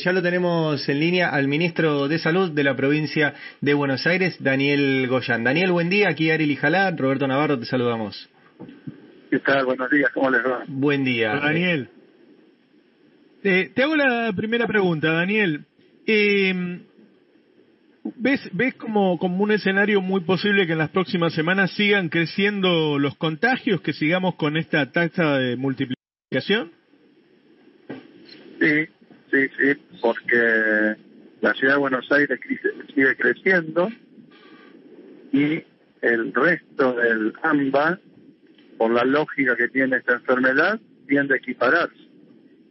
Ya lo tenemos en línea al ministro de Salud de la provincia de Buenos Aires, Daniel Goyan. Daniel, buen día. Aquí Ari Lijalá, Roberto Navarro, te saludamos. ¿Qué tal? Buenos días, ¿cómo les va? Buen día. Hola, Daniel. Te hago la primera pregunta, Daniel. ¿Ves como un escenario muy posible que en las próximas semanas sigan creciendo los contagios, que sigamos con esta tasa de multiplicación? Sí, porque la ciudad de Buenos Aires sigue creciendo y el resto del AMBA, por la lógica que tiene esta enfermedad, tiende a equipararse.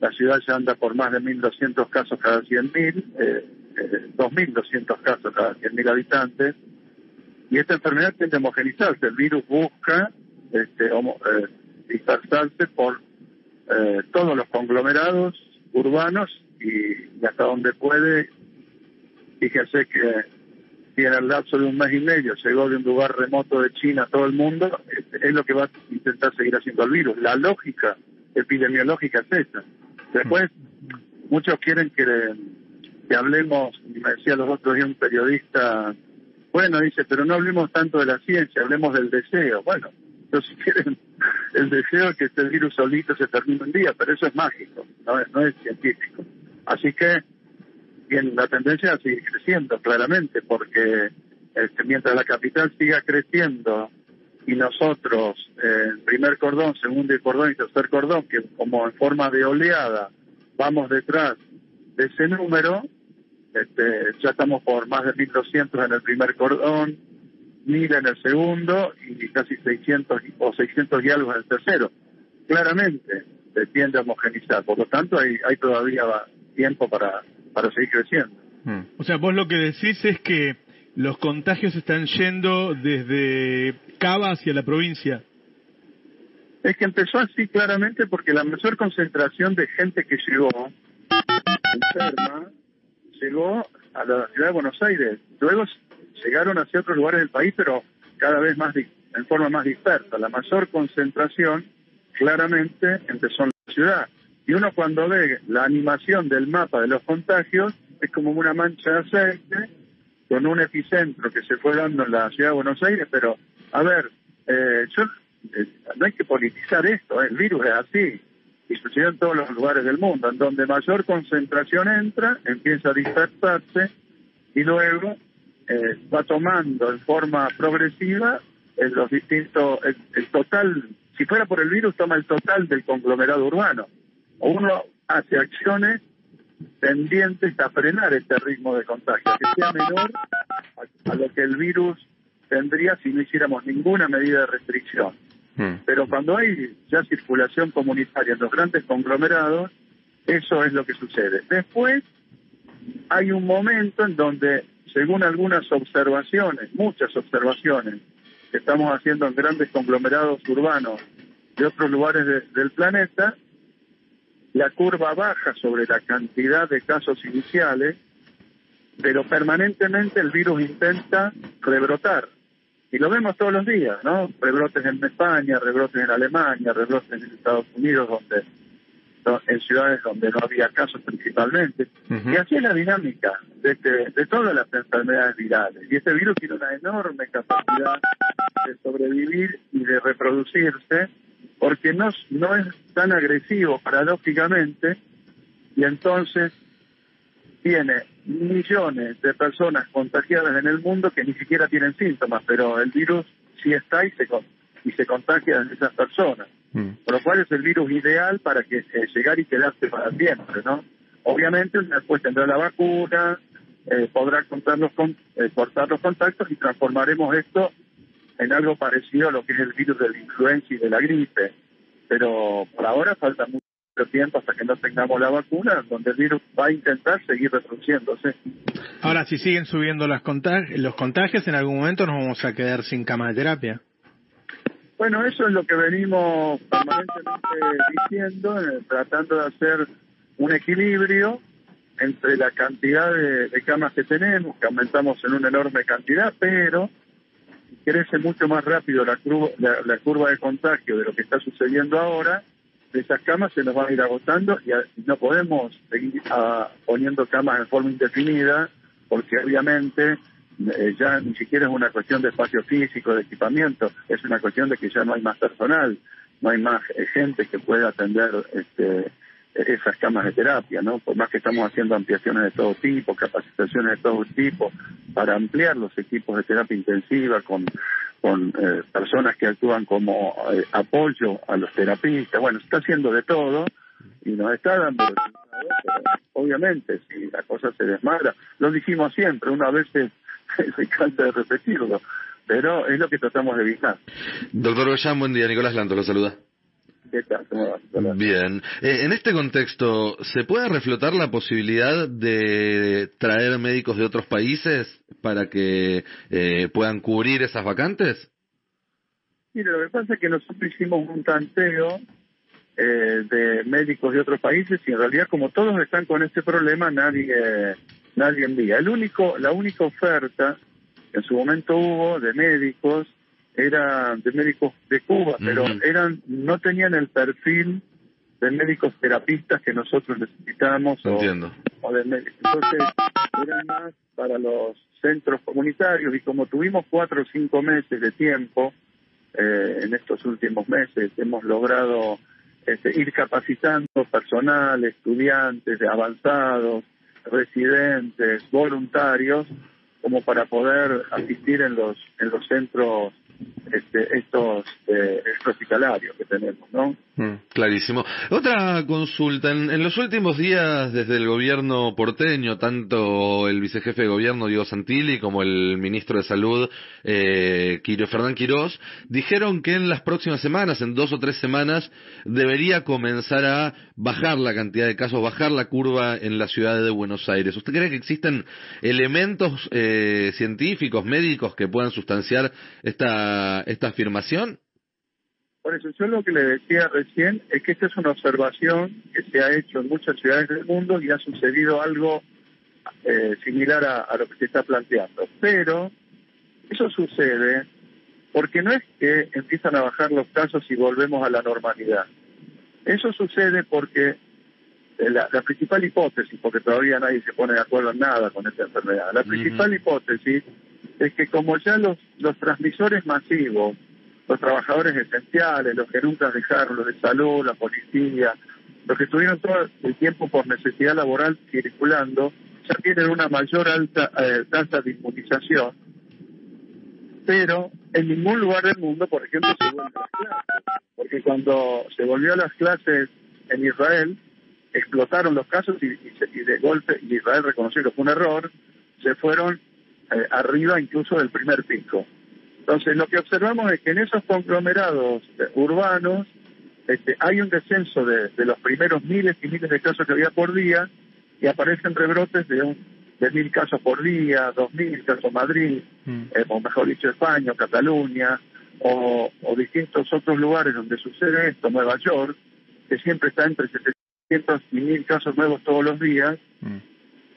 La ciudad ya anda por más de 1.200 casos cada 100.000, 2.200 casos cada 100.000 habitantes, y esta enfermedad tiende a homogenizarse. El virus busca dispersarse por todos los conglomerados urbanos y hasta donde puede. Fíjese que si en el lapso de un mes y medio llegó de un lugar remoto de China a todo el mundo, es lo que va a intentar seguir haciendo el virus. La lógica epidemiológica es esa. Después, muchos quieren que hablemos, me decía los otros días un periodista, bueno, dice, pero no hablemos tanto de la ciencia, hablemos del deseo. Bueno, entonces si quieren el deseo es que este virus solito se termine un día, pero eso es mágico, no es científico. Así que bien, la tendencia a seguir creciendo claramente, porque mientras la capital siga creciendo y nosotros, primer cordón, segundo cordón y tercer cordón, que como en forma de oleada vamos detrás de ese número, ya estamos por más de 1.200 en el primer cordón, 1.000 en el segundo y casi 600 o 600 y algo en el tercero. Claramente se tiende a homogenizar, por lo tanto hay todavía tiempo para seguir creciendo. O sea, vos lo que decís es que los contagios están yendo desde Cava hacia la provincia. Es que empezó así claramente porque la mayor concentración de gente que llegó enferma llegó a la ciudad de Buenos Aires. Luego llegaron hacia otros lugares del país, pero cada vez más en forma más dispersa. La mayor concentración claramente empezó en la ciudad. Y uno cuando ve la animación del mapa de los contagios, es como una mancha de aceite con un epicentro que se fue dando en la ciudad de Buenos Aires, pero, a ver, no hay que politizar esto, el virus es así, y sucede en todos los lugares del mundo, en donde mayor concentración entra, empieza a dispersarse, y luego va tomando en forma progresiva los distintos, el total, si fuera por el virus, toma el total del conglomerado urbano. Uno hace acciones tendientes a frenar este ritmo de contagio, que sea menor a lo que el virus tendría si no hiciéramos ninguna medida de restricción. Pero cuando hay ya circulación comunitaria en los grandes conglomerados, eso es lo que sucede. Después hay un momento en donde, según algunas observaciones, muchas observaciones que estamos haciendo en grandes conglomerados urbanos de otros lugares del planeta, la curva baja sobre la cantidad de casos iniciales, pero permanentemente el virus intenta rebrotar. Y lo vemos todos los días, ¿no? Rebrotes en España, rebrotes en Alemania, rebrotes en Estados Unidos, en ciudades donde no había casos principalmente. Y así es la dinámica de todas las enfermedades virales. Y este virus tiene una enorme capacidad de sobrevivir y de reproducirse, porque no es tan agresivo paradójicamente, y entonces tiene millones de personas contagiadas en el mundo que ni siquiera tienen síntomas, pero el virus sí está y se contagia en esas personas. Por lo cual es el virus ideal para que llegar y quedarse para siempre, ¿no? Obviamente después tendrá la vacuna, podrá cortar los contactos y transformaremos esto en algo parecido a lo que es el virus de la influenza y de la gripe, pero por ahora falta mucho tiempo hasta que no tengamos la vacuna, donde el virus va a intentar seguir reproduciéndose. Ahora, si siguen subiendo los contagios, en algún momento nos vamos a quedar sin cama de terapia. Bueno, eso es lo que venimos permanentemente diciendo, tratando de hacer un equilibrio entre la cantidad de camas que tenemos, que aumentamos en una enorme cantidad, pero crece mucho más rápido la curva de contagio de lo que está sucediendo ahora, de esas camas se nos van a ir agotando y no podemos seguir poniendo camas en forma indefinida, porque obviamente ya ni siquiera es una cuestión de espacio físico, de equipamiento, es una cuestión de que ya no hay más personal, no hay más gente que pueda atender esas camas de terapia, ¿no? Por más que estamos haciendo ampliaciones de todo tipo, capacitaciones de todo tipo, para ampliar los equipos de terapia intensiva con personas que actúan como apoyo a los terapistas. Bueno, se está haciendo de todo y nos está dando resultados, pero obviamente si la cosa se desmadra, lo dijimos siempre, una vez se cansa de repetirlo, pero es lo que tratamos de evitar. Doctor Goyan, buen día. Nicolás Lanto lo saluda. ¿Qué tal? ¿Cómo va? Hola. Bien. En este contexto, ¿se puede reflotar la posibilidad de traer médicos de otros países para que puedan cubrir esas vacantes? Mire, lo que pasa es que nosotros hicimos un tanteo de médicos de otros países y en realidad como todos están con este problema, nadie envía. La única oferta que en su momento hubo de médicos era de médicos de Cuba, pero no tenían el perfil de médicos terapistas que nosotros necesitamos. Entiendo. O de médicos. Entonces, eran más para los centros comunitarios y como tuvimos 4 o 5 meses de tiempo, en estos últimos meses hemos logrado ir capacitando personal, estudiantes avanzados, residentes, voluntarios, como para poder asistir en los centros estos hospitalarios que tenemos, ¿no? Clarísimo. Otra consulta. En los últimos días, desde el gobierno porteño, tanto el vicejefe de gobierno, Diego Santilli, como el ministro de Salud, Fernán Quirós, dijeron que en las próximas semanas, en 2 o 3 semanas, debería comenzar a bajar la cantidad de casos, bajar la curva en la ciudad de Buenos Aires. ¿Usted cree que existen elementos científicos, médicos, que puedan sustanciar esta afirmación? Por eso yo lo que le decía recién es que esta es una observación que se ha hecho en muchas ciudades del mundo y ha sucedido algo similar a lo que se está planteando. Pero eso sucede porque no es que empiezan a bajar los casos y volvemos a la normalidad. Eso sucede porque la principal hipótesis, porque todavía nadie se pone de acuerdo en nada con esta enfermedad, la principal hipótesis es que como ya los transmisores masivos, los trabajadores esenciales, los que nunca dejaron, los de salud, la policía, los que estuvieron todo el tiempo por necesidad laboral circulando, ya tienen una mayor tasa de inmunización, pero en ningún lugar del mundo, por ejemplo, se vuelven a las clases, porque cuando se volvió a las clases en Israel, explotaron los casos y de golpe, y Israel reconoció que fue un error, se fueron arriba incluso del primer pico. Entonces, lo que observamos es que en esos conglomerados urbanos hay un descenso de los primeros miles y miles de casos que había por día y aparecen rebrotes de 1.000 casos por día, 2.000 casos Madrid, o mejor dicho España, o Cataluña, o distintos otros lugares donde sucede esto, Nueva York, que siempre está entre 700 y 1.000 casos nuevos todos los días,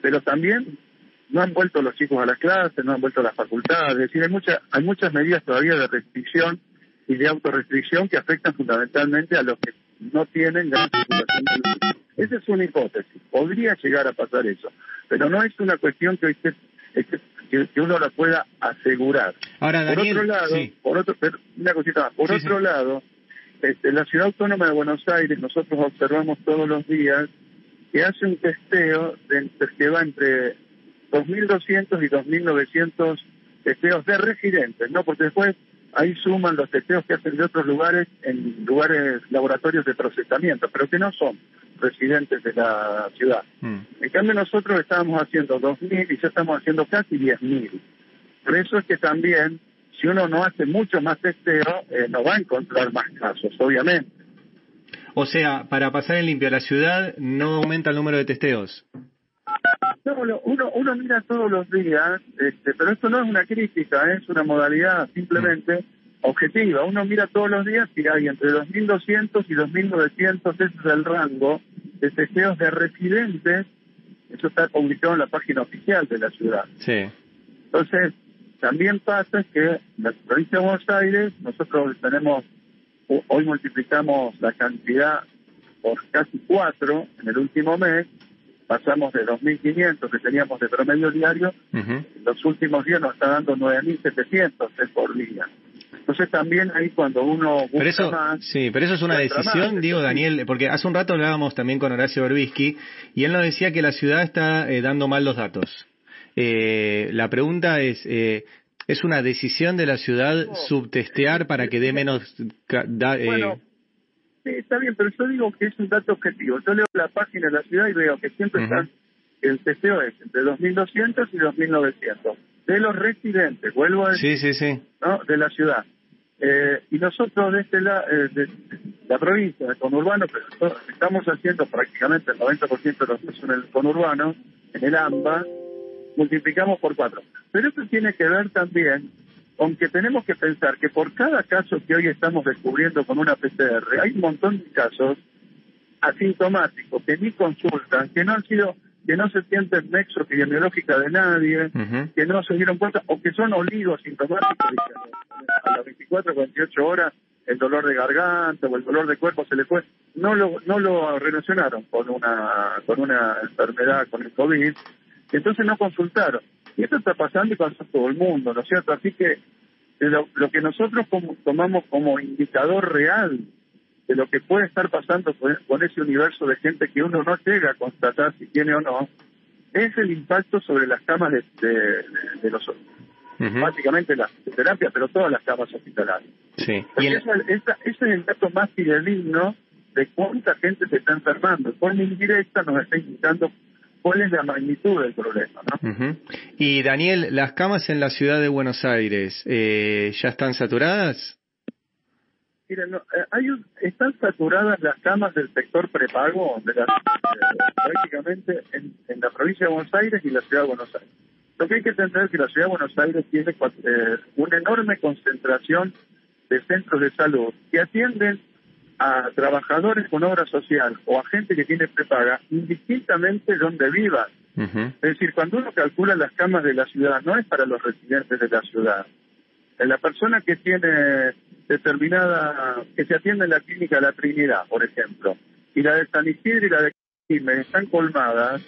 pero también no han vuelto los chicos a las clases, no han vuelto a las facultades, es decir, hay muchas medidas todavía de restricción y de autorrestricción que afectan fundamentalmente a los que no tienen gran circulación del virus. Esa es una hipótesis, podría llegar a pasar eso, pero no es una cuestión que uno la pueda asegurar. Ahora, Daniel, por otro lado, sí. una cosita más, por otro lado, la Ciudad Autónoma de Buenos Aires, nosotros observamos todos los días que hace un testeo que va entre 2.200 y 2.900 testeos de residentes, ¿no? Porque después ahí suman los testeos que hacen de otros lugares, en lugares, laboratorios de procesamiento, pero que no son residentes de la ciudad. En cambio nosotros estábamos haciendo 2.000 y ya estamos haciendo casi 10.000. Por eso es que también, si uno no hace mucho más testeo, no va a encontrar más casos, obviamente. O sea, para pasar en limpio a la ciudad, no aumenta el número de testeos. No, uno mira todos los días, pero esto no es una crítica, es una modalidad simplemente objetiva. Uno mira todos los días y hay entre 2.200 y 2.900, ese es el rango de testeos de residentes. Eso está publicado en la página oficial de la ciudad. Sí. Entonces, también pasa que en la provincia de Buenos Aires nosotros hoy multiplicamos la cantidad por casi 4 en el último mes. Pasamos de 2.500 que teníamos de promedio diario, los últimos días nos está dando 9.700 por día. Entonces también ahí cuando uno busca pero eso, más... Sí, pero eso es una decisión, más, digo, Daniel, porque hace un rato hablábamos también con Horacio Berbisky, y él nos decía que la ciudad está dando mal los datos. La pregunta ¿es una decisión de la ciudad subtestear para que dé menos... Bueno, sí, está bien, pero yo digo que es un dato objetivo. Yo leo la página de la ciudad y veo que siempre están, el testeo es entre 2.200 y 2.900 de los residentes, vuelvo a decir, ¿no? De la ciudad. Y nosotros desde de la provincia, del conurbano, pero estamos haciendo prácticamente el 90% de los casos en el conurbano, en el AMBA, multiplicamos por 4. Pero eso tiene que ver también con que tenemos que pensar que por cada caso que hoy estamos descubriendo con una PCR, hay un montón de casos asintomáticos que ni consultan, que no han sido, que no se sienten nexo epidemiológica de nadie, que no se dieron cuenta, o que son oligosintomáticos, a las 24 o 48 horas el dolor de garganta o el dolor de cuerpo se le fue, no lo relacionaron con una enfermedad, con el COVID, entonces no consultaron. Y esto está pasando y pasa a todo el mundo, ¿no es cierto? Así que lo que nosotros tomamos como indicador real de lo que puede estar pasando con ese universo de gente que uno no llega a constatar si tiene o no, es el impacto sobre las camas de los básicamente las terapias, pero todas las camas hospitalarias. Sí. Ese es el dato más fidedigno de cuánta gente se está enfermando. De forma indirecta nos está indicando cuál es la magnitud del problema, ¿no? Y Daniel, ¿las camas en la ciudad de Buenos Aires ya están saturadas? Miren, están saturadas las camas del sector prepago prácticamente en la provincia de Buenos Aires y la ciudad de Buenos Aires. Lo que hay que entender es que la ciudad de Buenos Aires tiene una enorme concentración de centros de salud que atienden a trabajadores con obra social o a gente que tiene prepaga, indistintamente donde vivan. Es decir, cuando uno calcula las camas de la ciudad, no es para los residentes de la ciudad. La persona que tiene determinada, que se atiende en la clínica La Trinidad, por ejemplo, y la de San Isidro y la de Quilmes están colmadas,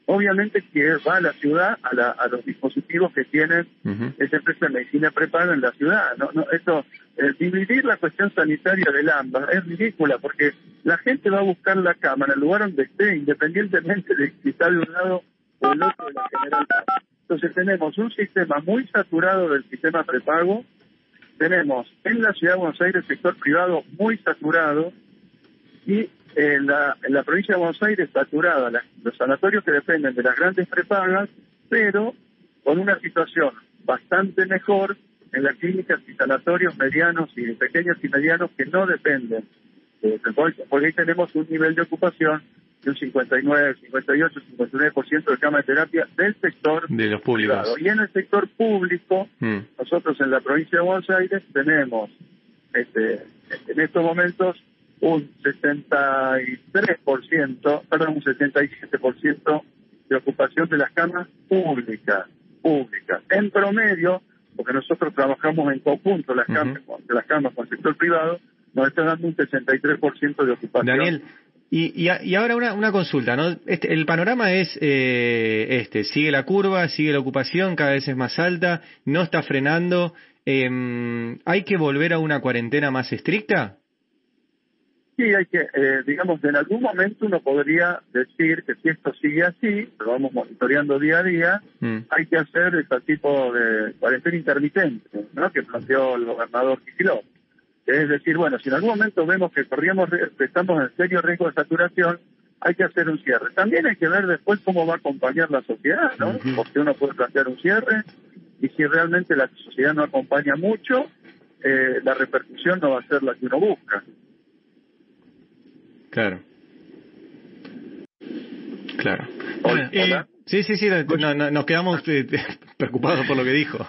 obviamente que va a la ciudad a los dispositivos que tienen esa empresa de medicina prepaga en la ciudad. Dividir la cuestión sanitaria del AMBA es ridícula porque la gente va a buscar la cama en el lugar donde esté, independientemente de si está de un lado o el otro de la General Paz. Entonces tenemos un sistema muy saturado del sistema prepago, tenemos en la ciudad de Buenos Aires el sector privado muy saturado y en la provincia de Buenos Aires saturada los sanatorios que dependen de las grandes prepagas, pero con una situación bastante mejor en las clínicas y sanatorios medianos y pequeños y medianos que no dependen, porque ahí tenemos un nivel de ocupación de un 59, 58, 59% de cama de terapia del sector de los públicos. Privado. Y en el sector público, nosotros en la provincia de Buenos Aires tenemos en estos momentos un 67% de ocupación de las camas públicas. En promedio, porque nosotros trabajamos en conjunto las camas con el sector privado, nos está dando un 63% de ocupación. Daniel, y ahora una consulta, ¿no? El panorama es sigue la curva, sigue la ocupación, cada vez es más alta, no está frenando. ¿Hay que volver a una cuarentena más estricta? Sí, hay que, digamos, en algún momento uno podría decir que si esto sigue así, lo vamos monitoreando día a día, hay que hacer este tipo de cuarentena intermitente, ¿no? Que planteó el gobernador Kicillof. Es decir, bueno, si en algún momento vemos que estamos en serio riesgo de saturación, hay que hacer un cierre. También hay que ver después cómo va a acompañar la sociedad, ¿no? Porque uno puede plantear un cierre y si realmente la sociedad no acompaña mucho, la repercusión no va a ser la que uno busca. Claro. Hola. Sí, nos quedamos preocupados por lo que dijo.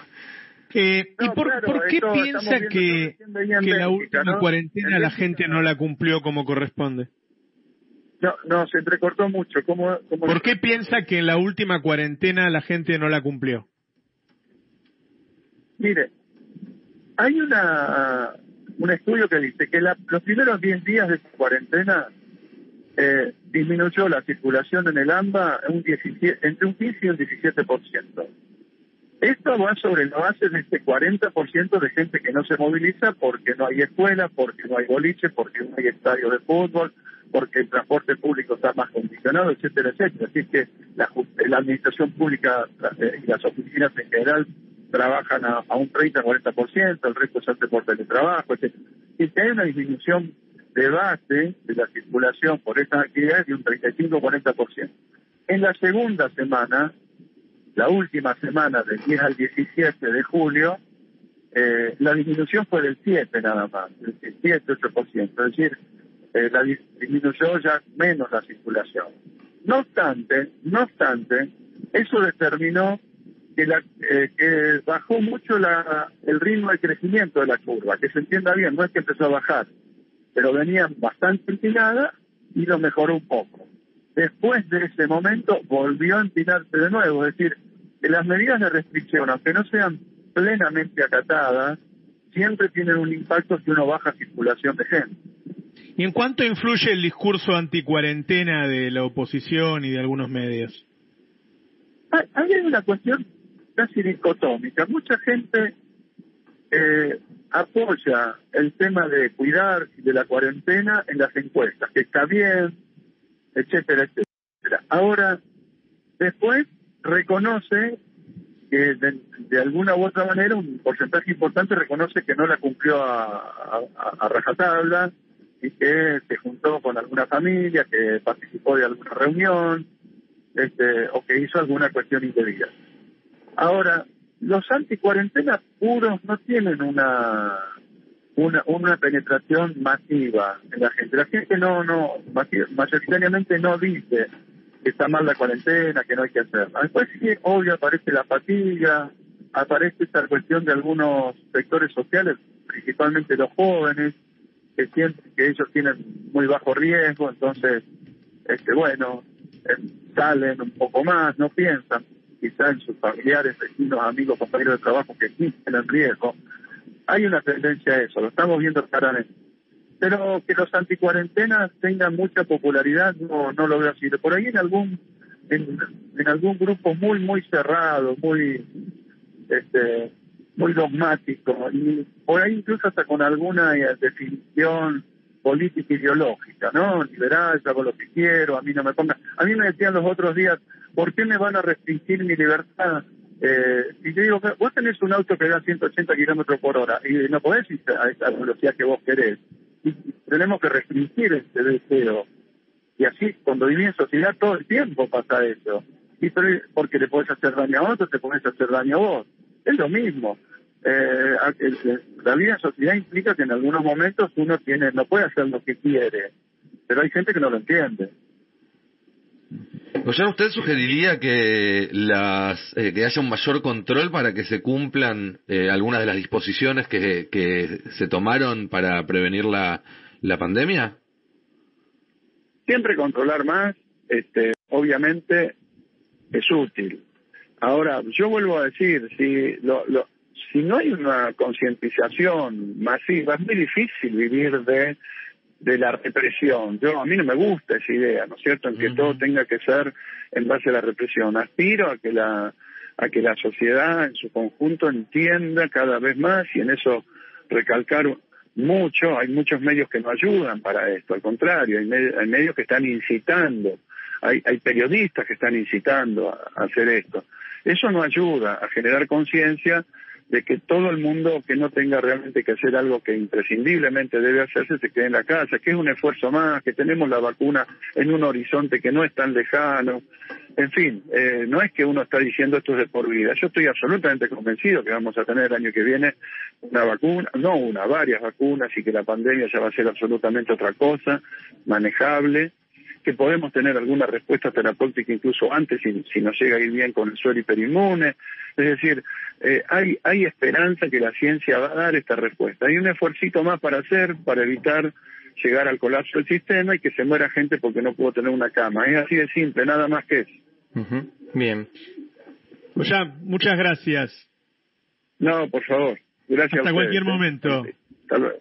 ¿Por qué piensa que la última cuarentena la gente no la cumplió como corresponde? No, se entrecortó mucho. ¿Por qué piensa que en la última cuarentena la gente no la cumplió? Mire, hay un estudio que dice que los primeros 10 días de esta cuarentena disminuyó la circulación en el AMBA entre un 15 y un 17%. Esto va sobre la base de este 40% de gente que no se moviliza porque no hay escuela, porque no hay boliche, porque no hay estadio de fútbol, porque el transporte público está más condicionado, etcétera, etcétera. Así que la administración pública y las oficinas en general trabajan a un 30-40%, el resto se hace por teletrabajo, etcétera. Y que hay una disminución de base de la circulación por estas actividades de un 35-40%. En la segunda semana, la última semana del 10 al 17 de julio, la disminución fue del 7 nada más, del 7-8%, es decir, disminuyó ya menos la circulación. No obstante, eso determinó que bajó mucho el ritmo de crecimiento de la curva, que se entienda bien, no es que empezó a bajar, pero venía bastante empinada y lo mejoró un poco. Después de ese momento volvió a empinarse de nuevo, es decir, que las medidas de restricción, aunque no sean plenamente acatadas, siempre tienen un impacto si uno baja circulación de gente. ¿Y en cuánto influye el discurso anticuarentena de la oposición y de algunos medios? Hay una cuestión casi dicotómica. Mucha gente apoya el tema de cuidar de la cuarentena en las encuestas, que está bien, etcétera, etcétera. Ahora, después reconoce que de alguna u otra manera un porcentaje importante reconoce que no la cumplió a rajatabla y que se juntó con alguna familia, que participó de alguna reunión, o que hizo alguna cuestión indebida. Ahora, los anticuarentenas puros no tienen una penetración masiva en la gente. La gente mayoritariamente no dice que está mal la cuarentena, que no hay que hacerla. Después sí, obvio, aparece la apatía, aparece esta cuestión de algunos sectores sociales, principalmente los jóvenes, que sienten que ellos tienen muy bajo riesgo, entonces, salen un poco más, no piensan quizás en sus familiares, vecinos, amigos, compañeros de trabajo que sí tienen riesgo. Hay una tendencia a eso, lo estamos viendo claramente. Pero que los anticuarentenas tengan mucha popularidad, no lo veo así. Por ahí en algún grupo muy, muy cerrado, muy dogmático, y por ahí incluso hasta con alguna definición política ideológica, ¿no? Liberal, yo hago lo que quiero, a mí no me pongan. A mí me decían los otros días, ¿por qué me van a restringir mi libertad? Y yo digo, vos tenés un auto que da 180 kilómetros por hora y no podés ir a esa velocidad que vos querés. Y tenemos que restringir ese deseo. Y así, cuando vivís en sociedad, todo el tiempo pasa eso. Y porque le podés hacer daño a otro, te podés hacer daño a vos. Es lo mismo. La vida en sociedad implica que en algunos momentos uno no puede hacer lo que quiere, pero hay gente que no lo entiende. O sea, ¿usted sugeriría que que haya un mayor control para que se cumplan algunas de las disposiciones que se tomaron para prevenir la pandemia? Siempre controlar más, obviamente, es útil. Ahora, yo vuelvo a decir, si no hay una concientización masiva, es muy difícil vivir de la represión. A mí no me gusta esa idea, ¿no es cierto?, en que todo tenga que ser en base a la represión. Aspiro a que la sociedad en su conjunto entienda cada vez más, y en eso recalcar mucho. Hay muchos medios que no ayudan para esto, al contrario, hay medios que están incitando, hay periodistas que están incitando a hacer esto. Eso no ayuda a generar conciencia de que todo el mundo que no tenga realmente que hacer algo que imprescindiblemente debe hacerse se quede en la casa, que es un esfuerzo más, que tenemos la vacuna en un horizonte que no es tan lejano. En fin, no es que uno está diciendo esto es de por vida. Yo estoy absolutamente convencido que vamos a tener el año que viene varias vacunas, y que la pandemia ya va a ser absolutamente otra cosa, manejable, que podemos tener alguna respuesta terapéutica incluso antes si nos llega a ir bien con el suero hiperinmune. Es decir, hay esperanza que la ciencia va a dar esta respuesta. Hay un esfuercito más para hacer, para evitar llegar al colapso del sistema y que se muera gente porque no pudo tener una cama. Es así de simple, nada más que eso. Bien. Pues ya, muchas gracias. No, por favor. Gracias. Hasta a ustedes. cualquier momento. Hasta luego.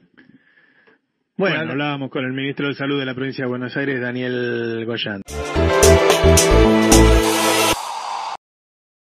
Bueno, hablábamos con el ministro de Salud de la provincia de Buenos Aires, Daniel Goyán.